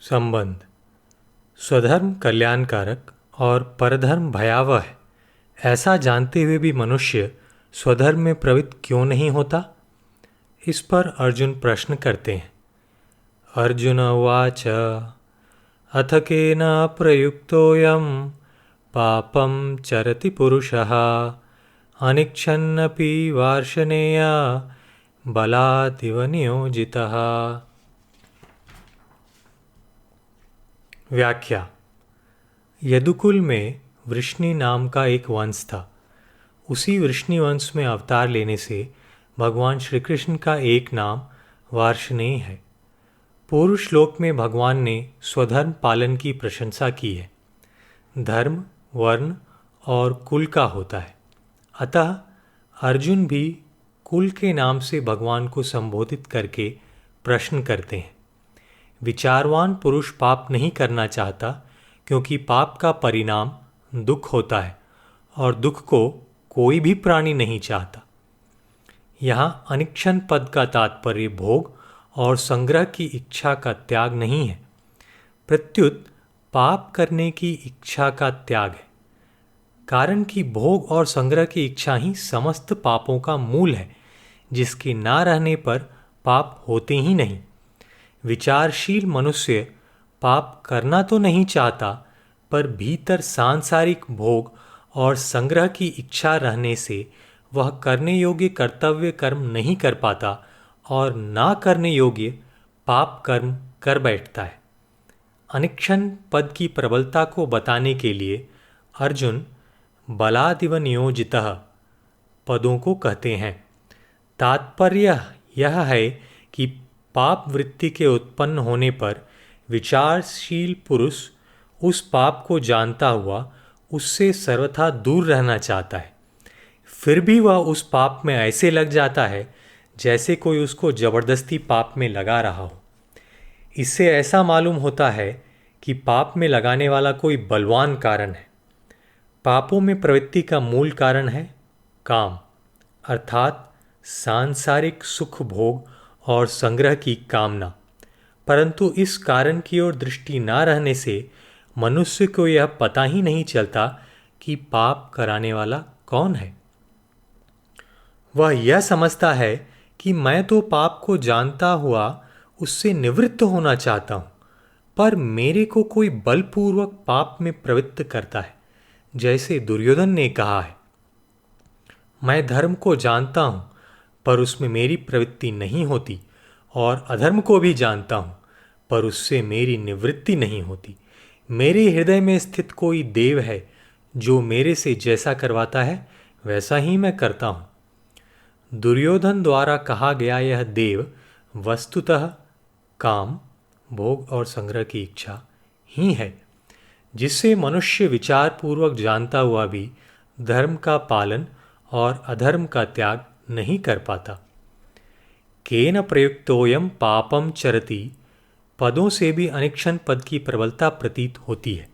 संबंध। स्वधर्म कल्याणकारक और परधर्म भयावह है, ऐसा जानते हुए भी मनुष्य स्वधर्म में प्रवृत्त क्यों नहीं होता? इस पर अर्जुन प्रश्न करते हैं। अर्जुन उवाच अथ केन प्रयुक्तोऽयं पापं चरति पुरुषः अनिच्छन्नपि वार्ष्णेय बलादिव नियोजितः। व्याख्या। यदुकुल में वृष्णि नाम का एक वंश था। उसी वृष्णि वंश में अवतार लेने से भगवान श्री कृष्ण का एक नाम वार्ष्णेय है। पूर्व श्लोक में भगवान ने स्वधर्म पालन की प्रशंसा की है। धर्म वर्ण और कुल का होता है, अतः अर्जुन भी कुल के नाम से भगवान को संबोधित करके प्रश्न करते हैं। विचारवान पुरुष पाप नहीं करना चाहता, क्योंकि पाप का परिणाम दुख होता है और दुख को कोई भी प्राणी नहीं चाहता। यहाँ अनिच्छन पद का तात्पर्य भोग और संग्रह की इच्छा का त्याग नहीं है, प्रत्युत पाप करने की इच्छा का त्याग है। कारण कि भोग और संग्रह की इच्छा ही समस्त पापों का मूल है, जिसके ना रहने पर पाप होते ही नहीं। विचारशील मनुष्य पाप करना तो नहीं चाहता, पर भीतर सांसारिक भोग और संग्रह की इच्छा रहने से वह करने योग्य कर्तव्य कर्म नहीं कर पाता और ना करने योग्य पाप कर्म कर बैठता है। अनिच्छन पद की प्रबलता को बताने के लिए अर्जुन बलादिव नियोजितः पदों को कहते हैं। तात्पर्य यह है कि पाप वृत्ति के उत्पन्न होने पर विचारशील पुरुष उस पाप को जानता हुआ उससे सर्वथा दूर रहना चाहता है, फिर भी वह उस पाप में ऐसे लग जाता है जैसे कोई उसको जबरदस्ती पाप में लगा रहा हो। इससे ऐसा मालूम होता है कि पाप में लगाने वाला कोई बलवान कारण है। पापों में प्रवृत्ति का मूल कारण है काम, अर्थात सांसारिक सुख भोग और संग्रह की कामना। परंतु इस कारण की ओर दृष्टि ना रहने से मनुष्य को यह पता ही नहीं चलता कि पाप कराने वाला कौन है। वह यह समझता है कि मैं तो पाप को जानता हुआ उससे निवृत्त होना चाहता हूँ, पर मेरे को कोई बलपूर्वक पाप में प्रवृत्त करता है। जैसे दुर्योधन ने कहा है, मैं धर्म को जानता हूँ पर उसमें मेरी प्रवृत्ति नहीं होती, और अधर्म को भी जानता हूँ पर उससे मेरी निवृत्ति नहीं होती। मेरे हृदय में स्थित कोई देव है जो मेरे से जैसा करवाता है वैसा ही मैं करता हूँ। दुर्योधन द्वारा कहा गया यह देव वस्तुतः काम, भोग और संग्रह की इच्छा ही है, जिससे मनुष्य विचारपूर्वक जानता हुआ भी धर्म का पालन और अधर्म का त्याग नहीं कर पाता। केन प्रयुक्तोयम पापम चरति पदों से भी अनिच्छन पद की प्रबलता प्रतीत होती है।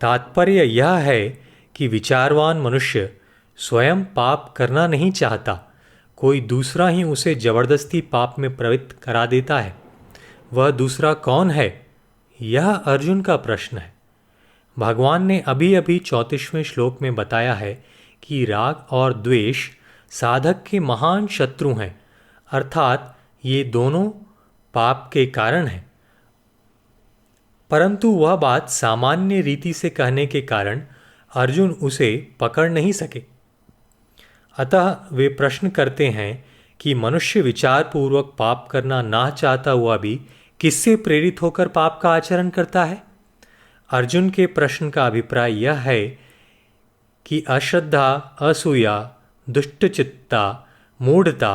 तात्पर्य यह है कि विचारवान मनुष्य स्वयं पाप करना नहीं चाहता, कोई दूसरा ही उसे जबरदस्ती पाप में प्रवृत्त करा देता है। वह दूसरा कौन है, यह अर्जुन का प्रश्न है। भगवान ने अभी अभी 34वें श्लोक में बताया है कि राग और द्वेष साधक के महान शत्रु हैं, अर्थात ये दोनों पाप के कारण हैं। परंतु वह बात सामान्य रीति से कहने के कारण अर्जुन उसे पकड़ नहीं सके। अतः वे प्रश्न करते हैं कि मनुष्य विचारपूर्वक पाप करना ना चाहता हुआ भी किससे प्रेरित होकर पाप का आचरण करता है। अर्जुन के प्रश्न का अभिप्राय यह है कि अश्रद्धा, असूया, दुष्टचित्ता, मूढ़ता,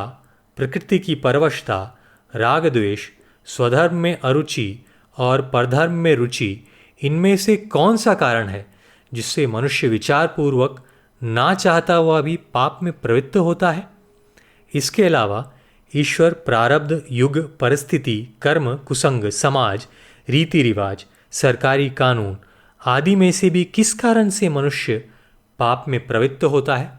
प्रकृति की परवशता, राग द्वेष, स्वधर्म में अरुचि और परधर्म में रुचि, इनमें से कौन सा कारण है जिससे मनुष्य विचारपूर्वक ना चाहता हुआ भी पाप में प्रवृत्त होता है? इसके अलावा ईश्वर, प्रारब्ध, युग, परिस्थिति, कर्म, कुसंग, समाज, रीति रिवाज, सरकारी कानून आदि में से भी किस कारण से मनुष्य पाप में प्रवृत्त होता है?